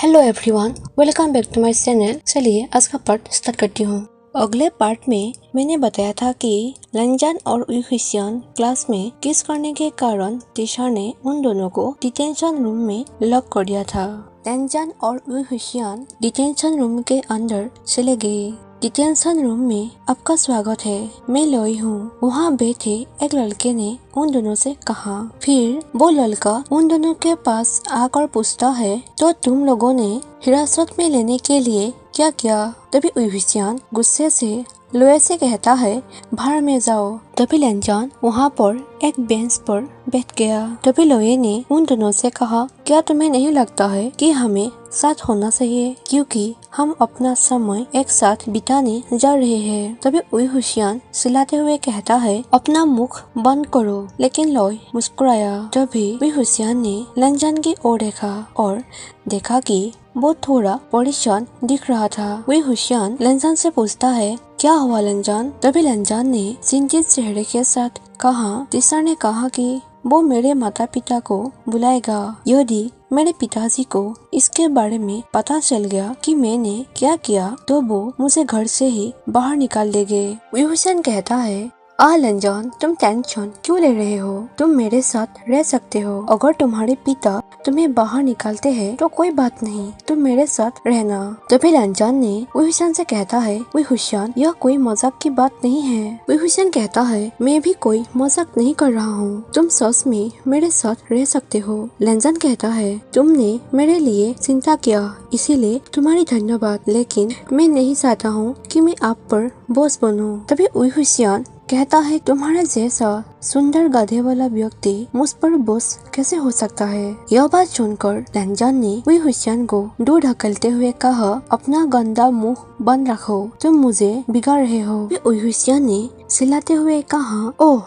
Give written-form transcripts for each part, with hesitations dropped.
Hello everyone, welcome back to my channel. चलिए आज का पार्ट स्टार्ट करती हूँ। अगले पार्ट में मैंने बताया था कि लैनजान और यूहुसियान क्लास में किस करने के कारण टीचर ने उन दोनों को डिटेंशन रूम में लॉक कर दिया था। लैनजान और यूहुसियान डिटेंशन रूम के अंदर चले गए। डिटेंशन रूम में आपका स्वागत है, मैं लोई हूँ, वहाँ बैठे एक लड़के ने उन दोनों से कहा। फिर वो लड़का उन दोनों के पास आकर पूछता है, तो तुम लोगों ने हिरासत में लेने के लिए क्या किया? तभी यूहुसियान गुस्से से लोए से कहता है, बाहर में जाओ। तभी लैनजान वहाँ पर एक बेंच पर बैठ गया। तभी लोए ने उन दोनों से कहा, क्या तुम्हें नहीं लगता है कि हमें साथ होना चाहिए, क्योंकि हम अपना समय एक साथ बिताने जा रहे हैं। तभी यूहुसियान चिल्लाते हुए कहता है, अपना मुख बंद करो। लेकिन लोए मुस्कुराया। तभी यूहुसियान ने लैनजान की ओर देखा और देखा कि वो थोड़ा परेशान दिख रहा था। यूहुसियान लैनजान से पूछता है, क्या हुआ लैनजान? तभी लैनजान ने चिंतित चेहरे के साथ कहा, टीचर ने कहा कि वो मेरे माता पिता को बुलाएगा। यदि मेरे पिताजी को इसके बारे में पता चल गया कि मैंने क्या किया तो वो मुझे घर से ही बाहर निकाल देंगे। यूहुसियान कहता है, लैनजान, तुम टेंशन क्यों ले रहे हो? तुम मेरे साथ रह सकते हो। अगर तुम्हारे पिता तुम्हें बाहर निकालते हैं तो कोई बात नहीं, तुम मेरे साथ रहना। तभी लैनजान ने यूहुसियान से कहता है, यूहुसियान, यह कोई मजाक की बात नहीं है। यूहुसियान कहता है, मैं भी कोई मजाक नहीं कर रहा हूँ, तुम सच में मेरे साथ रह सकते हो। लैनजान कहता है, तुमने मेरे लिए चिंता किया, इसीलिए तुम्हारी धन्यवाद, लेकिन मैं नहीं चाहता हूँ कि मैं आप पर बोझ बनूं। तभी यूहुसियान कहता है, तुम्हारे जैसा सुंदर गधे वाला व्यक्ति मुझ पर बोझ कैसे हो सकता है? यह बात सुनकर लैनजान ने यूहुसियान को दूर ढकेलते हुए कहा, अपना गंदा मुंह बंद रखो, तुम मुझे बिगाड़ रहे हो। यूहुसियान ने चिल्लाते हुए कहा, ओह,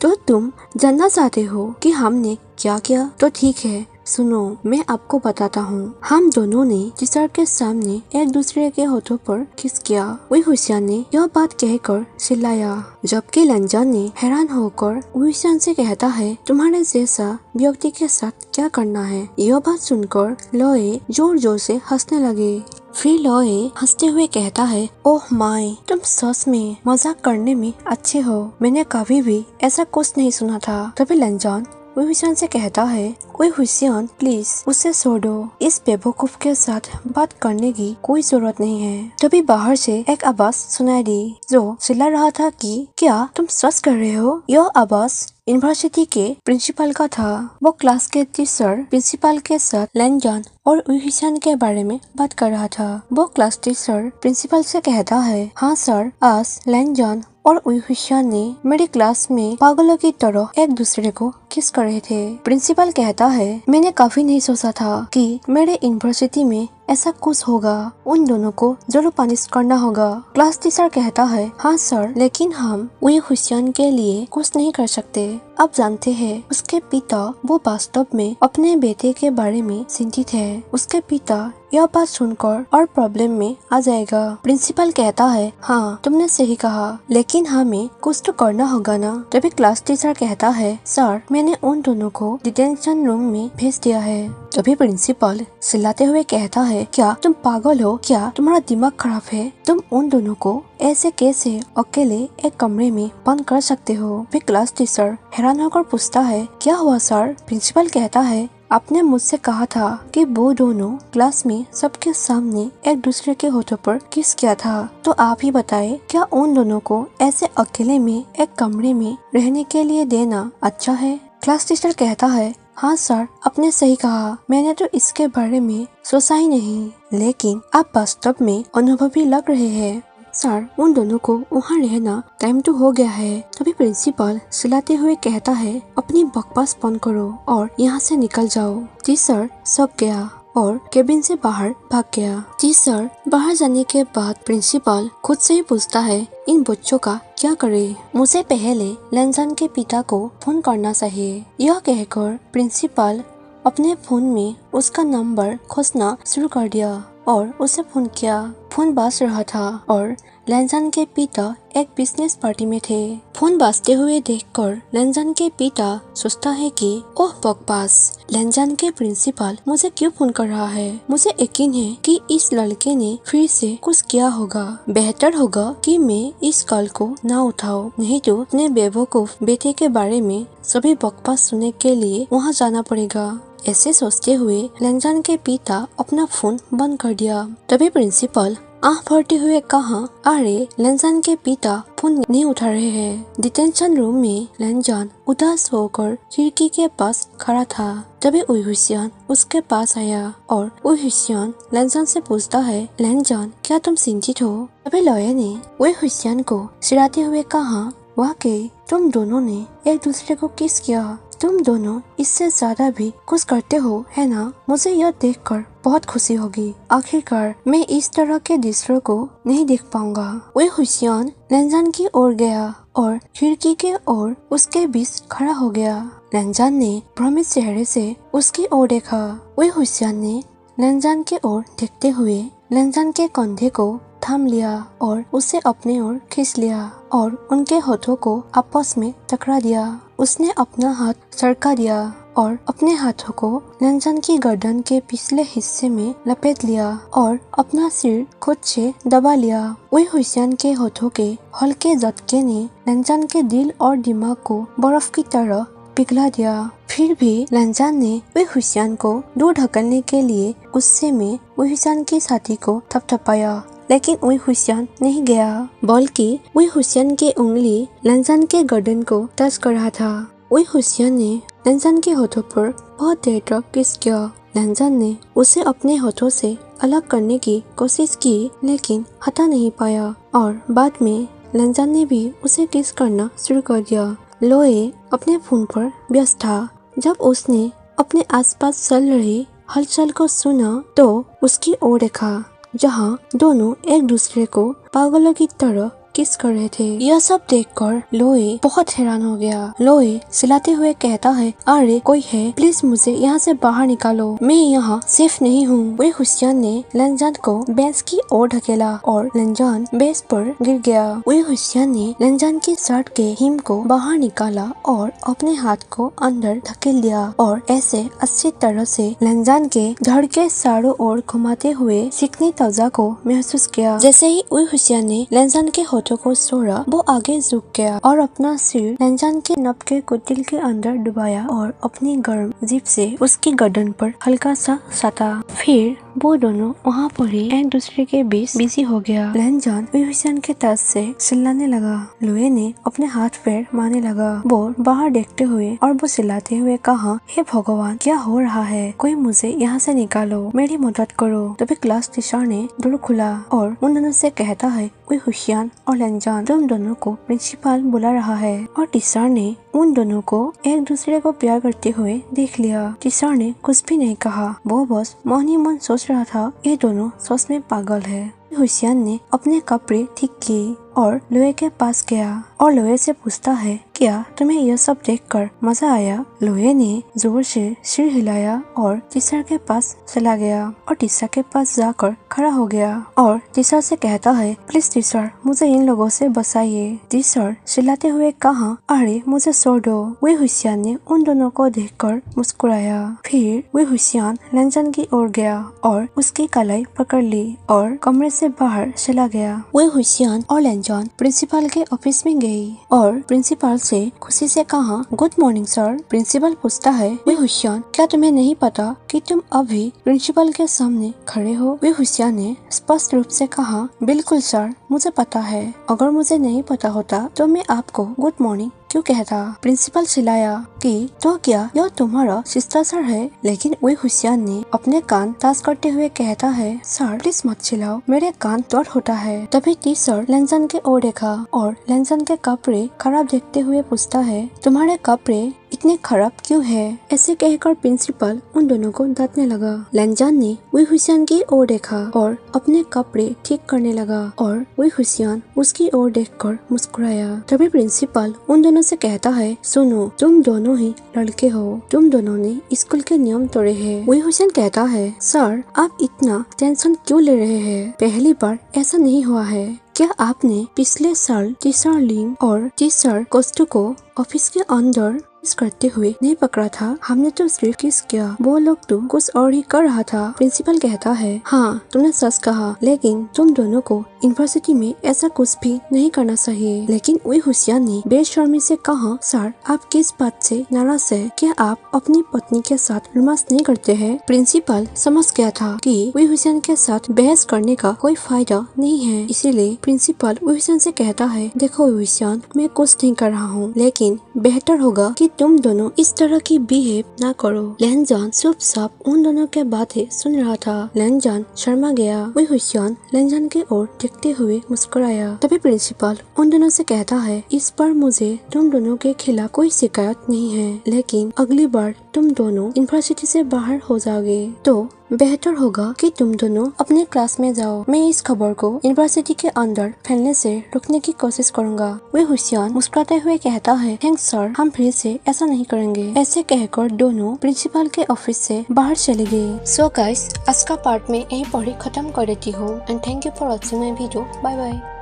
तो तुम जानना चाहते हो कि हमने क्या किया? तो ठीक है, सुनो, मैं आपको बताता हूँ। हम दोनों ने टीचर के सामने एक दूसरे के होठों पर किस किया। यूहुसियान ने यह बात कहकर चिल्लाया, जबकि लैनजान ने हैरान होकर यूहुसियान से कहता है, तुम्हारे जैसा व्यक्ति के साथ क्या करना है? यह बात सुनकर लोए जोर जोर से हंसने लगे। फिर लोए हंसते हुए कहता है, ओह माय, तुम सच में मजाक करने में अच्छे हो, मैंने कभी भी ऐसा कुछ नहीं सुना था। तभी लैनजान यूहुसियान से कहता है, यूहुसियान, प्लीज उसे छोड़ो, इस बेवकूफ के साथ बात करने की कोई जरूरत नहीं है। तभी बाहर से एक आवाज सुनाई दी जो चिल्ला रहा था कि क्या तुम सच कर रहे हो? यह आवाज यूनिवर्सिटी के प्रिंसिपल का था। वो क्लास के टीचर प्रिंसिपल के साथ लैनजान और यूहुसियान के बारे में बात कर रहा था। वो क्लास टीचर प्रिंसिपल से कहता है, हाँ सर, आज लैनजान और यूहुसियान ने मेरी क्लास में पागलों की तरह एक दूसरे को किस कर रहे थे। प्रिंसिपल कहता है, मैंने कभी नहीं सोचा था कि मेरे यूनिवर्सिटी में ऐसा कुछ होगा, उन दोनों को जरूर पनिश करना होगा। क्लास टीचर कहता है, हाँ सर, लेकिन हम यूहुसियान के लिए कुछ नहीं कर सकते। आप जानते हैं, उसके पिता वो वास्तव में अपने बेटे के बारे में चिंतित है। उसके पिता यह बात सुनकर और प्रॉब्लम में आ जाएगा। प्रिंसिपल कहता है, हाँ तुमने सही कहा, लेकिन हमें कुछ तो करना होगा ना। तभी क्लास टीचर कहता है, सर, मैंने उन दोनों को डिटेंशन रूम में भेज दिया है। तभी प्रिंसिपल चिल्लाते हुए कहता है, क्या तुम पागल हो? क्या तुम्हारा दिमाग खराब है? तुम उन दोनों को ऐसे कैसे अकेले एक कमरे में बंद कर सकते हो? फिर क्लास टीचर हैरान होकर पूछता है, क्या हुआ सर? प्रिंसिपल कहता है, आपने मुझसे कहा था कि वो दोनों क्लास में सबके सामने एक दूसरे के होठों पर किस किया था, तो आप ही बताएं, क्या उन दोनों को ऐसे अकेले में एक कमरे में रहने के लिए देना अच्छा है? क्लास टीचर कहता है, हाँ सर, आपने सही कहा, मैंने तो इसके बारे में सोचा ही नहीं, लेकिन आप वास्तव में अनुभवी लग रहे हैं। सर, उन दोनों को वहाँ रहना टाइम तो हो गया है। तभी प्रिंसिपल चिल्लाते हुए कहता है, अपनी बकवास बंद करो और यहाँ से निकल जाओ। टीचर सब गया और केबिन से बाहर भाग गया। टीचर बाहर जाने के बाद प्रिंसिपल खुद से ही पूछता है, इन बच्चों का क्या करे? मुझे पहले लैनजान के पिता को फोन करना चाहिए। यह कहकर प्रिंसिपल अपने फोन में उसका नंबर खोजना शुरू कर दिया और उसे फोन किया। फोन बाज रहा था और लैनजान के पिता एक बिजनेस पार्टी में थे। फोन बाजते हुए देखकर लैनजान के पिता सोचता है कि ओह बकवास, लैनजान के प्रिंसिपल मुझे क्यों फोन कर रहा है। मुझे यकीन है कि इस लड़के ने फिर से कुछ किया होगा। बेहतर होगा कि मैं इस कॉल को ना उठाऊं, नहीं तो अपने बेवकूफ बेटे के बारे में सभी बकवास सुनने के लिए वहाँ जाना पड़ेगा। ऐसे सोचते हुए लैनजान के पिता अपना फोन बंद कर दिया। तभी प्रिंसिपल आंख भरते हुए कहा, अरे लैनजान के पिता फोन नहीं उठा रहे हैं। डिटेंशन रूम में लैनजान उदास होकर खिड़की के पास खड़ा था। तभी उइहुसियान उसके पास आया और उइहुसियान लैनजान से पूछता है, लैनजान क्या तुम चिंतित हो? तभी लोये ने उइहुसियान को चिढ़ाते हुए कहा, वाकई तुम दोनों ने एक दूसरे को किस किया। तुम दोनों इससे ज्यादा भी कुछ करते हो, है ना? मुझे यह देखकर बहुत खुशी होगी। आखिरकार मैं इस तरह के दृश्यों को नहीं देख पाऊंगा। उइहुसियान लैनजान की ओर गया और खिड़की के ओर उसके बीच खड़ा हो गया। लैनजान ने भ्रमित चेहरे से उसकी ओर देखा। उइहुसियान ने लैनजान के ओर देखते हुए लैनजान के कंधे को थाम लिया और उसे अपने ओर खींच लिया और उनके होठों को आपस में टकरा दिया। उसने अपना हाथ सरका दिया और अपने हाथों को लैनजान की गर्दन के पिछले हिस्से में लपेट लिया और अपना सिर खुद से दबा लिया। उइहुसियान के होठों के हल्के झटके ने लैनजान के दिल और दिमाग को बर्फ की तरह पिघला दिया। फिर भी लैनजान ने उइहुसियान को दूर ढकलने के लिए गुस्से में उइहुसियान की छाती को थपथपाया, लेकिन उइहुसियान नहीं गया, बल्कि उइहुसियान की उंगली लैनजान के गर्दन को टच कर रहा था। उइहुसियान ने लैनजान के होठों पर बहुत देर तक किस किया। लैनजान ने उसे अपने होठों से अलग करने की कोशिश की, लेकिन हटा नहीं पाया और बाद में लैनजान ने भी उसे किस करना शुरू कर दिया। लोये अपने फोन पर व्यस्त था। जब उसने अपने आसपास चल रही हलचल को सुना तो उसकी ओर देखा, जहाँ दोनों एक दूसरे को पागलों की तरह किस कर रहे थे। यह सब देखकर लोये बहुत हैरान हो गया। लोये चिल्लाते हुए कहता है, अरे कोई है, प्लीज मुझे यहाँ से बाहर निकालो, मैं यहाँ सेफ नहीं हूँ। उइहुसियान ने लैनजान को बेंच की ओर ढकेला और लैनजान बेंच पर गिर गया। उइहुसियान ने लैनजान की शर्ट के हिम को बाहर निकाला और अपने हाथ को अंदर धकेल दिया और ऐसे अच्छी तरह से लैनजान के धड़ के चारों ओर घुमाते हुए चिकनी त्वचा को महसूस किया। जैसे ही उइहुसियान ने लैनजान के को छोड़ा, वो आगे झुक गया और अपना सिर लैनजान के नब के कुटिल के अंदर डुबाया और अपनी गर्म जीभ से उसकी गर्दन पर हल्का सा सटा। फिर वो दोनों वहाँ पर ही एक दूसरे के बीच बिजी हो गया। लैनजान उइहुसियान के तरफ से चिल्लाने लगा। लोये ने अपने हाथ पैर मारने लगा। वो बाहर देखते हुए और वो चिल्लाते हुए कहा, हे भगवान, क्या हो रहा है? कोई मुझे यहाँ से निकालो, मेरी मदद करो। तभी क्लास टीचर ने door खुला और उन दोनों से कहता है, उइहुसियान और लैनजान, तुम दोनों को प्रिंसिपल बुला रहा है। और टीचर ने उन दोनों को एक दूसरे को प्यार करते हुए देख लिया। टीचर ने कुछ भी नहीं कहा, वो बस मन ही मन सोच रहा था, ये दोनों सच में पागल है। उइहुसियान ने अपने कपड़े ठीक किए और लोये के पास गया और लोये से पूछता है, क्या तुम्हें यह सब देखकर मजा आया? लोये ने जोर से सिर हिलाया और टीचर के पास चला गया और टीचर के पास जाकर खड़ा हो गया और टीचर से कहता है, प्लीज टीचर, मुझे इन लोगों से बचाइए। टीचर चिल्लाते हुए कहा, अरे मुझे छोड़ दो। उइहुसियान ने उन दोनों को देखकर मुस्कुराया। फिर उइहुसियान लैनजान की ओर गया और उसकी कलाई पकड़ ली और कमरे से बाहर चला गया। उइहुसियान और लैनजान प्रिंसिपल के ऑफिस में गई और प्रिंसिपल से खुशी से कहा, गुड मॉर्निंग सर। प्रिंसिपल पूछता है, उइहुसियान, क्या तुम्हें नहीं पता कि तुम अभी प्रिंसिपल के सामने खड़े हो? उइहुसियान ने स्पष्ट रूप से कहा, बिल्कुल सर, मुझे पता है। अगर मुझे नहीं पता होता तो मैं आपको गुड मॉर्निंग क्यों कहता? प्रिंसिपल चिल्लाया कि तो क्या यह तुम्हारा शिष्टाचार है? लेकिन उइहुसियान ने अपने कान ताज करते हुए कहता है, सर प्लीज मत चिल्लाओ, मेरे कान दर्द होता है। तभी टीचर लैनजान के ओर देखा और लैनजान के कपड़े खराब देखते हुए पूछता है, तुम्हारे कपड़े इतने खराब क्यों है? ऐसे कहकर प्रिंसिपल उन दोनों को डांटने लगा। लैनजान ने उइहुसियान की ओर देखा और अपने कपड़े ठीक करने लगा और उइहुसियान उसकी ओर देखकर मुस्कुराया। तभी प्रिंसिपल उन दोनों से कहता है, सुनो, तुम दोनों ही लड़के हो, तुम दोनों ने स्कूल के नियम तोड़े हैं। उइहुसियान कहता है, सर आप इतना टेंशन क्यों ले रहे हैं? पहली बार ऐसा नहीं हुआ है। क्या आपने पिछले साल टीचर लिंग और टीचर कोस्टू को ऑफिस के अंदर किस करते हुए नहीं पकड़ा था? हमने तो सिर्फ किस किया, वो लोग तो कुछ और ही कर रहा था। प्रिंसिपल कहता है, हाँ तुमने सच कहा, लेकिन तुम दोनों को यूनिवर्सिटी में ऐसा कुछ भी नहीं करना चाहिए। लेकिन वही हुसैन ने बेशर्मी से कहा, सर आप किस बात से नाराज है? क्या आप अपनी पत्नी के साथ रोमांस नहीं करते हैं? प्रिंसिपल समझ गया था कि वही हुसैन के साथ बहस करने का कोई फायदा नहीं है, इसीलिए प्रिंसिपल वही हुसैन से कहता है, देखो हुसैन मैं कुछ नहीं कर रहा हूँ, लेकिन बेहतर होगा कि तुम दोनों इस तरह की बिहेव ना करो। लैनजान चुपचाप उन दोनों के बातें सुन रहा था। लैनजान शर्मा गया। वही हुसैन लैनजान की ओर देखते हुए मुस्कुराया। तभी प्रिंसिपल उन दोनों से कहता है, इस पर मुझे तुम दोनों के खिलाफ कोई शिकायत नहीं है, लेकिन अगली बार तुम दोनों यूनिवर्सिटी से बाहर हो जाओगे तो बेहतर होगा कि तुम दोनों अपने क्लास में जाओ। मैं इस खबर को यूनिवर्सिटी के अंदर फैलने से रोकने की कोशिश करूंगा। वे हुसैन मुस्कुराते हुए कहता है, थैंक्स सर, हम फिर से ऐसा नहीं करेंगे। ऐसे कहकर दोनों प्रिंसिपल के ऑफिस से बाहर चले गए। सो गाइस, आज का पार्ट में यही पढ़ी खत्म कर देती हूँ and thank you for watching my video. Bye bye.